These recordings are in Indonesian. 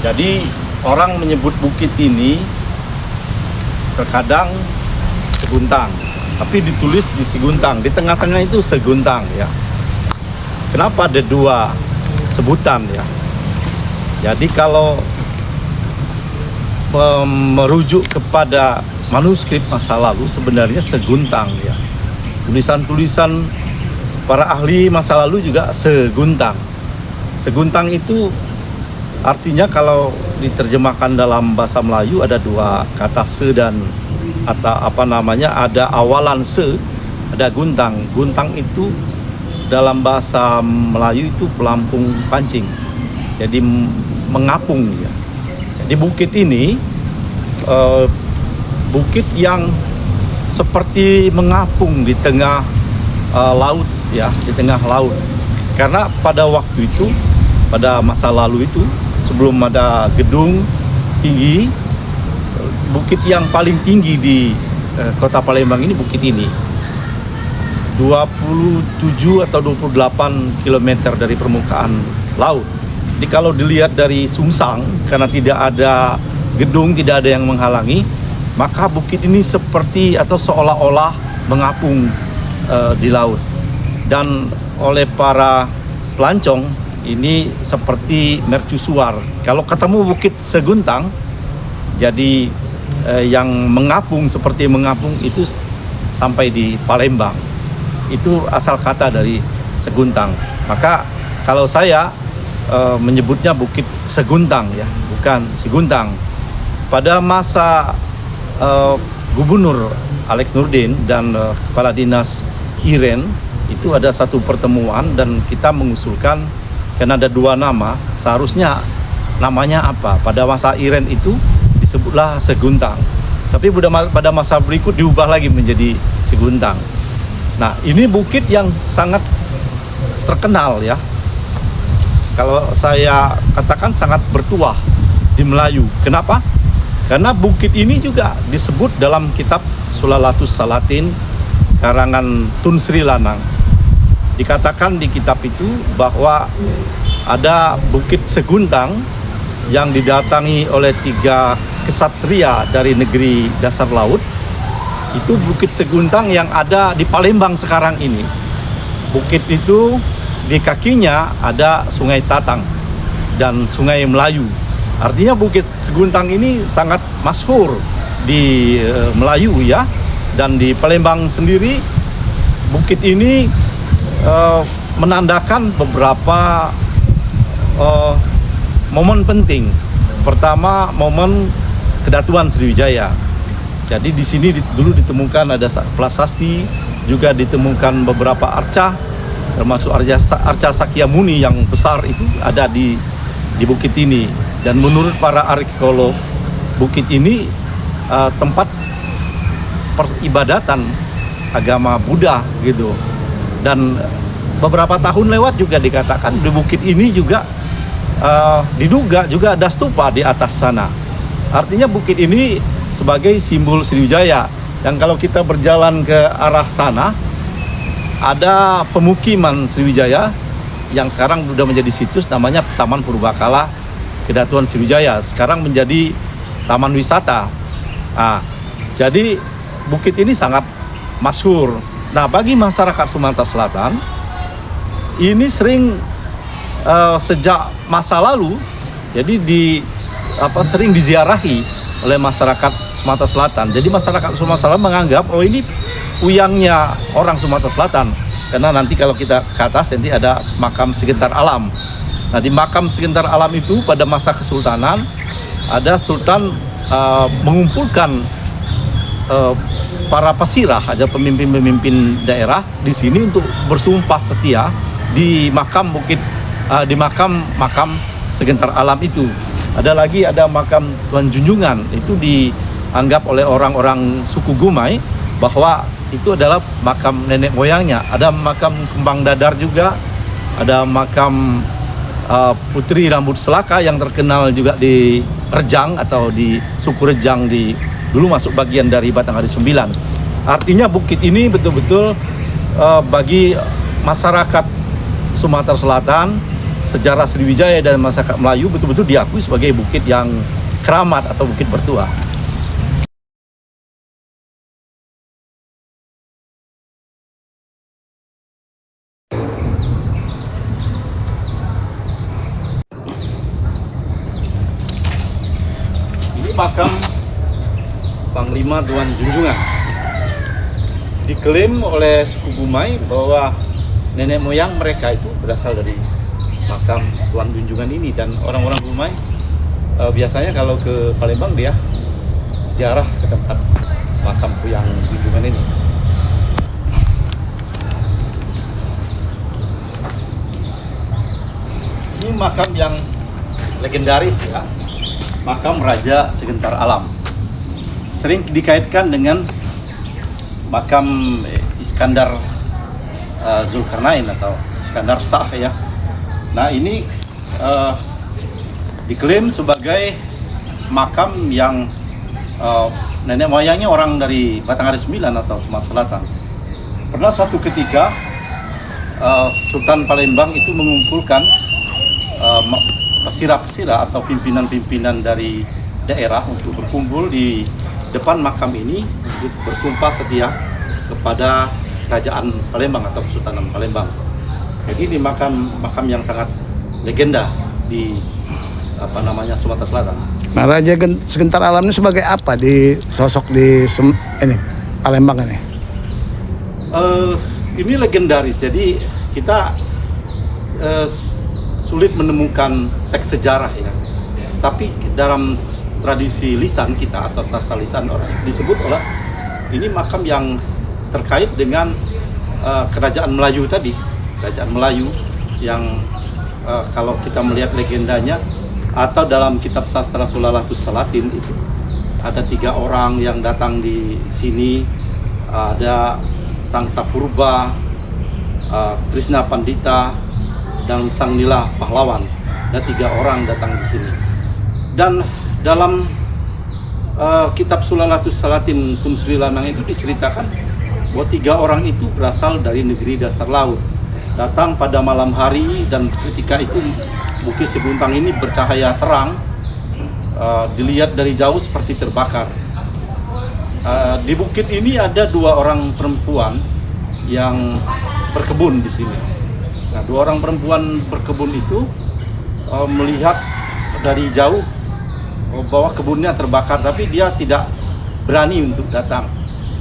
Jadi orang menyebut bukit ini terkadang Seguntang, tapi ditulis di Seguntang, di tengah-tengah itu Seguntang ya. Kenapa ada dua sebutan ya? Jadi kalau merujuk kepada manuskrip masa lalu sebenarnya Seguntang ya. Tulisan-tulisan para ahli masa lalu juga Seguntang. Seguntang itu artinya kalau diterjemahkan dalam bahasa Melayu ada dua kata se dan atau ada awalan se, ada guntang. Guntang itu dalam bahasa Melayu itu pelampung pancing. Jadi mengapung ya. Jadi bukit ini bukit yang seperti mengapung di tengah laut ya, di tengah laut. Karena pada waktu itu, pada masa lalu itu, sebelum ada gedung tinggi, bukit yang paling tinggi di kota Palembang ini bukit ini 27 atau 28 km dari permukaan laut. Jadi kalau dilihat dari Sungsang, karena tidak ada gedung, tidak ada yang menghalangi, maka bukit ini seperti atau seolah-olah mengapung di laut. Dan oleh para pelancong ini seperti mercusuar. Kalau ketemu bukit Seguntang, jadi yang mengapung seperti mengapung itu sampai di Palembang. Itu asal kata dari Seguntang. Maka kalau saya menyebutnya bukit Seguntang ya, bukan Seguntang. Pada masa Gubernur Alex Nurdin dan Kepala Dinas Iren itu ada satu pertemuan dan kita mengusulkan karena ada dua nama, seharusnya namanya apa? Pada masa Iren itu disebutlah Seguntang. Tapi pada masa berikut diubah lagi menjadi Seguntang. Nah, ini bukit yang sangat terkenal ya. Kalau saya katakan sangat bertuah di Melayu. Kenapa? Karena bukit ini juga disebut dalam kitab Sulalatus Salatin karangan Tun Sri Lanang. Dikatakan di kitab itu bahwa ada bukit Seguntang yang didatangi oleh 3 kesatria dari negeri dasar laut. Itu bukit Seguntang yang ada di Palembang sekarang ini. Bukit itu di kakinya ada Sungai Tatang dan Sungai Melayu. Artinya bukit Seguntang ini sangat masyhur di Melayu ya. Dan di Palembang sendiri bukit ini menandakan beberapa momen penting. Pertama, momen kedatuan Sriwijaya. Jadi di sini dulu ditemukan ada prasasti, juga ditemukan beberapa arca, termasuk arca Sakyamuni yang besar itu ada di bukit ini. Dan menurut para arkeolog, bukit ini tempat peribadatan agama Buddha gitu. Dan beberapa tahun lewat juga dikatakan di bukit ini juga diduga juga ada stupa di atas sana. Artinya bukit ini sebagai simbol Sriwijaya. Dan kalau kita berjalan ke arah sana, ada pemukiman Sriwijaya yang sekarang sudah menjadi situs, namanya Taman Purbakala Kedatuan Sriwijaya. Sekarang menjadi taman wisata. Nah, jadi bukit ini sangat masyhur. Nah, bagi masyarakat Sumatera Selatan, ini sering sejak masa lalu, jadi sering diziarahi oleh masyarakat Sumatera Selatan. Jadi masyarakat Sumatera Selatan menganggap, oh ini puyangnya orang Sumatera Selatan. Karena nanti kalau kita ke atas, nanti ada makam segentar alam. Nah, di makam segentar alam itu pada masa kesultanan, ada sultan mengumpulkan para pasirah, ada pemimpin-pemimpin daerah di sini untuk bersumpah setia di makam makam segentar alam itu. Ada makam Tuan Junjungan, itu dianggap oleh orang-orang suku Gumai bahwa itu adalah makam nenek moyangnya. Ada makam Kembang Dadar juga, ada makam Putri Rambut Selaka yang terkenal juga di Rejang atau di suku Rejang dulu masuk bagian dari Batanghari 9. Artinya bukit ini betul-betul bagi masyarakat Sumatera Selatan sejarah Sriwijaya dan masyarakat Melayu betul-betul diakui sebagai bukit yang keramat atau bukit bertuah. Ini makam Panglima Tuan Junjungan. Diklaim oleh suku Bumai bahwa nenek moyang mereka itu berasal dari makam Tuan Junjungan ini, dan orang-orang Bumai biasanya kalau ke Palembang dia ziarah ke tempat makam Puyang Junjungan ini. Ini makam yang legendaris ya, makam Raja Segentar Alam. Sering dikaitkan dengan makam Iskandar Zulkarnain atau Iskandar Shah ya. Nah ini diklaim sebagai makam yang nenek moyangnya orang dari Batanghari 9 atau Sumatera Selatan. Pernah suatu ketika Sultan Palembang itu mengumpulkan pesira-pesira atau pimpinan-pimpinan dari daerah untuk berkumpul di depan makam ini untuk bersumpah setia kepada Kerajaan Palembang atau Kesultanan Palembang. Jadi ini makam yang sangat legenda di Sumatera Selatan. Nah, Raja Segentar Alam ini sebagai apa di sosok di ini Palembang ini? Ini legendaris. Jadi kita sulit menemukan teks sejarah ya. Tapi dalam tradisi lisan kita atau sastra lisan orang disebut oleh ini makam yang terkait dengan kerajaan Melayu tadi, kerajaan Melayu yang kalau kita melihat legendanya atau dalam kitab sastra Sulalatus Salatin itu ada 3 orang yang datang di sini, ada Sang Sapurba, Krishna Pandita, dan Sang Nila Pahlawan. Ada 3 orang datang di sini. Dan dalam kitab Sulalatus Salatin Tun Sri Lanang itu diceritakan bahwa 3 orang itu berasal dari negeri dasar laut, datang pada malam hari, dan ketika itu Bukit Seguntang ini bercahaya terang, dilihat dari jauh seperti terbakar. Di bukit ini ada 2 orang perempuan yang berkebun di sini. Nah, 2 orang perempuan berkebun itu melihat dari jauh bahwa kebunnya terbakar, tapi dia tidak berani untuk datang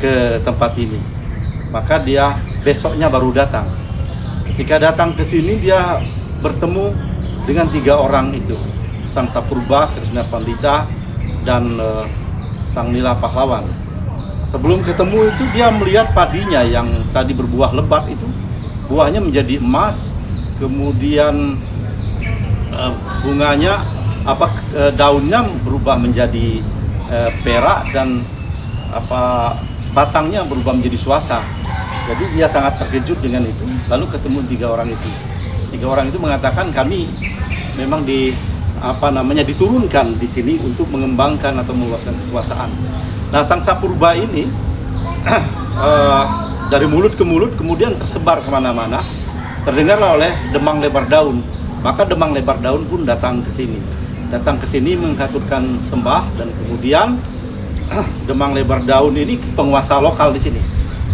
ke tempat ini. Maka dia besoknya baru datang. Ketika datang ke sini dia bertemu dengan 3 orang itu, Sang Sapurba, Krishna Pandita, dan Sang Nila Pahlawan. Sebelum ketemu itu dia melihat padinya yang tadi berbuah lebat itu, buahnya menjadi emas, kemudian bunganya daunnya berubah menjadi perak, dan batangnya berubah menjadi swasa. Jadi dia sangat terkejut dengan itu. Lalu ketemu 3 orang itu. 3 orang itu mengatakan kami memang diturunkan di sini untuk mengembangkan atau meluaskan kekuasaan. Nah, Sang Sapurba ini dari mulut ke mulut kemudian tersebar kemana-mana. Terdengarlah oleh Demang Lebar Daun. Maka Demang Lebar Daun pun datang ke sini. Datang ke sini menghaturkan sembah, dan kemudian Demang Lebar Daun ini penguasa lokal di sini.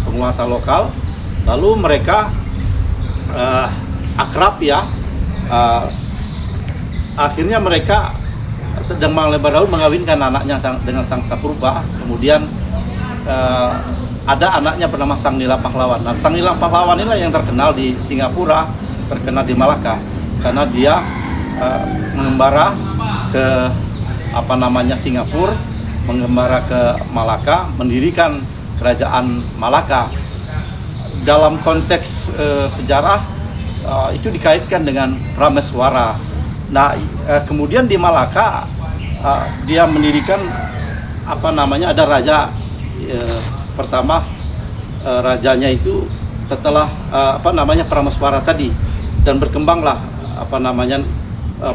Penguasa lokal. Lalu mereka akrab ya. Akhirnya mereka Demang Lebar Daun mengawinkan anaknya dengan Sang Sapurba. Kemudian ada anaknya bernama Sang Nila Pahlawan. Nah, Sang Nila Pahlawan inilah yang terkenal di Singapura, terkenal di Malaka, karena dia mengembara ke Singapura, mengembara ke Malaka, mendirikan kerajaan Malaka. Dalam konteks sejarah itu dikaitkan dengan Prameswara. Nah, kemudian di Malaka dia mendirikan ada raja pertama, rajanya itu setelah Prameswara tadi, dan berkembanglah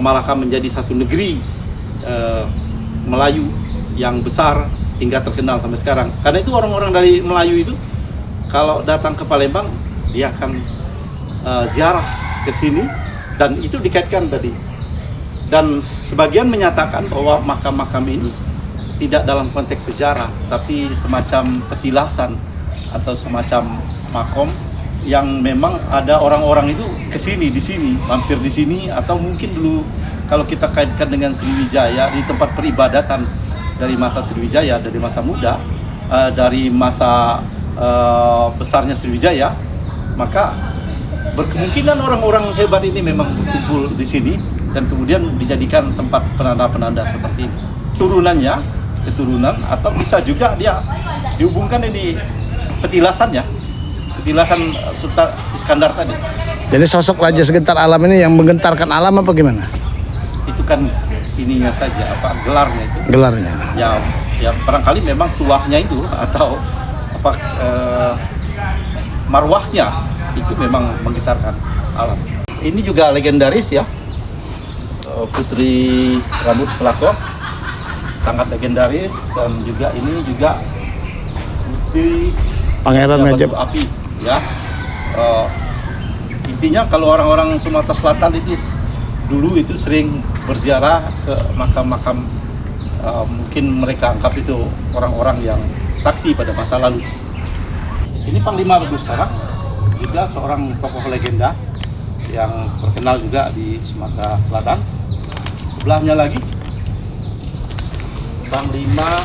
Malaka menjadi satu negeri Melayu yang besar hingga terkenal sampai sekarang. Karena itu orang-orang dari Melayu itu kalau datang ke Palembang dia akan ziarah ke sini Dan itu dikaitkan tadi. Dan sebagian menyatakan bahwa makam-makam ini tidak dalam konteks sejarah, tapi semacam petilasan atau semacam makom yang memang ada orang-orang itu kesini, di sini, mampir di sini, atau mungkin dulu kalau kita kaitkan dengan Sriwijaya di tempat peribadatan dari masa Sriwijaya, dari masa muda, dari masa besarnya Sriwijaya, maka berkemungkinan orang-orang hebat ini memang berkumpul di sini dan kemudian dijadikan tempat penanda-penanda seperti ini. Keturunan atau bisa juga dia dihubungkan ini petilasan Sultan Iskandar tadi. Jadi sosok Raja Segentar Alam ini yang menggentarkan alam apa gimana? Itu kan ininya saja, gelarnya itu. Gelarnya. Ya barangkali memang tuahnya itu atau marwahnya itu memang menggetarkan alam. Ini juga legendaris ya, Putri Rambut Selako, sangat legendaris, dan juga ini juga Putri Pangeran Najib Api ya. Intinya kalau orang-orang Sumatera Selatan itu dulu itu sering berziarah ke makam-makam, mungkin mereka anggap itu orang-orang yang sakti pada masa lalu. Ini Panglima Bagus Sarak, juga seorang tokoh legenda yang terkenal juga di Sumatera Selatan. Sebelahnya lagi Panglima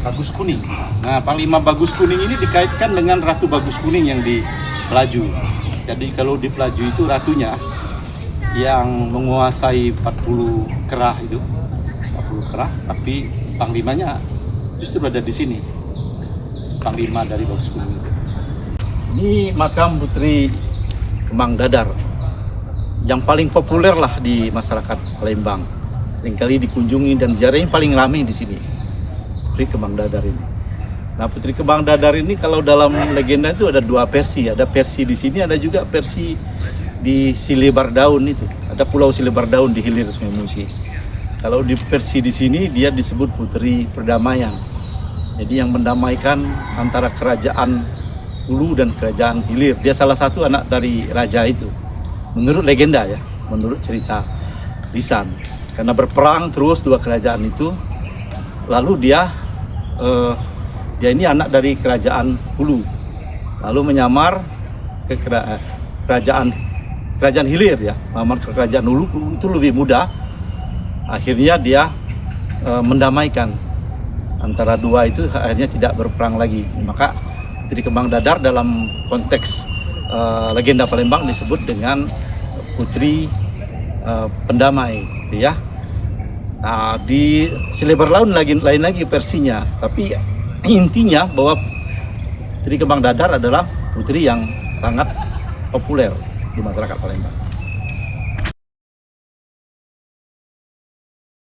Bagus Kuning. Nah, Panglima Bagus Kuning ini dikaitkan dengan Ratu Bagus Kuning yang di Pelaju. Jadi kalau di Pelaju itu ratunya yang menguasai 40 kerah itu, 40 kerah, tapi panglimanya justru ada di sini. Panglima dari Bagus Kuning itu. Ini makam Putri Kemang Dadar yang paling populer lah di masyarakat Palembang. Seringkali dikunjungi dan ziarahnya paling ramai di sini. Putri Kemang Dadar ini. Nah, Putri Kemang Dadar ini kalau dalam legenda itu ada dua versi. Ada versi di sini, ada juga versi di Silebar Daun itu. Ada Pulau Silebar Daun di hilir Sungai Musi. Kalau di versi di sini dia disebut Putri Perdamaian. Jadi yang mendamaikan antara kerajaan Hulu dan kerajaan Hilir. Dia salah satu anak dari raja itu. Menurut legenda ya, menurut cerita lisan. Karena berperang terus dua kerajaan itu. Lalu dia ini anak dari kerajaan Hulu. Lalu menyamar ke kerajaan Hilir ya. Menyamar ke kerajaan Hulu itu lebih mudah. Akhirnya dia mendamaikan antara dua itu, akhirnya tidak berperang lagi. Maka Putri Kemang Dadar dalam konteks legenda Palembang disebut dengan Putri Pendamai, gitu ya. Nah, di Silebar Daun lain lagi versinya, tapi intinya bahwa Putri Kemang Dadar adalah putri yang sangat populer di masyarakat Palembang.